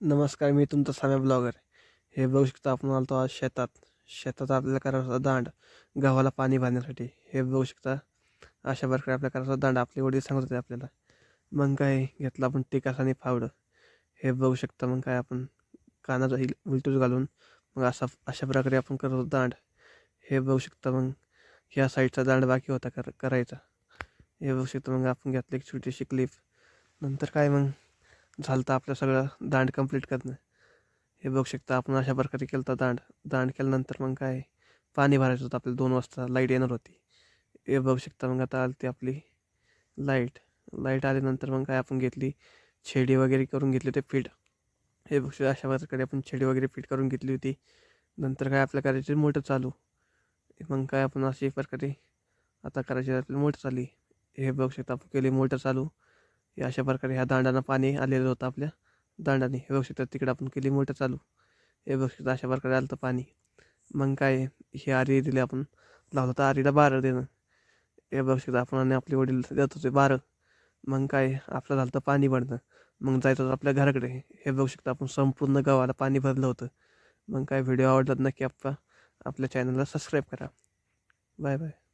नमस्कार, मी तुमचा साम्या ब्लॉगर. हे बघू शकता आपण आलतो आज शेतात. शेतात आपल्याला करायचा होता दांड गव्हाला पाणी भरण्यासाठी. हे बघू शकता अशा प्रकारे आपल्या करायचा होता दांड. आपले वडील सांगत होते आपल्याला. मग काय घेतलं आपण टिकास आणि फावडं. हे बघू शकता मग काय आपण कानाचा उलटूच घालून मग अशा प्रकारे आपण करत होतो दांड. हे बघू शकता मग ह्या साईडचा दांड बाकी होता करायचा. हे बघू शकता मग आपण घेतलं एक छोटीशी क्लिप. नंतर काय मग झालं तर आपलं सगळं दांड कंप्लीट करणं. हे बघू शकता आपण अशा प्रकारे केलं होतं दांड. दांड केल्यानंतर मग काय पाणी भरायचं होतं आपल्याला 2 वाजता लाईट येणार होती. हे बघू शकता मग आता आली आपली लाईट. लाईट आल्यानंतर मग काय आपण घेतली छेडी वगैरे करून घेतली होती फिट. हे बघू शकता अशा प्रकारे आपण छेडी वगैरे फिट करून घेतली होती. नंतर काय आपल्या करायची मोटर चालू. मग काय आपण अशी प्रकारे आता करायची आपली मोटर चालू. हे बघू शकता आपण केली मोटर चालू. हे अशा प्रकारे ह्या दांडानं पाणी आलेलं होतं आपल्या दांडाने. हे बघू शकता तिकडे आपण केली मोटर चालू. हे बघू शकता अशा प्रकारे आलं होतं पाणी. मग काय हे आरी दिले आपण लावलं होतं आरीला बारं देणं. हे बघू शकता आपण आणि आपले वडील देत होते बारं. मग काय आपलं झालं होतं पाणी भरणं. मग जायचं होतं आपल्या घराकडे. हे बघू शकता आपण संपूर्ण गावाला पाणी भरलं होतं. मग काय व्हिडिओ आवडला नक्की आपल्या चॅनलला सबस्क्राईब करा. Bye bye.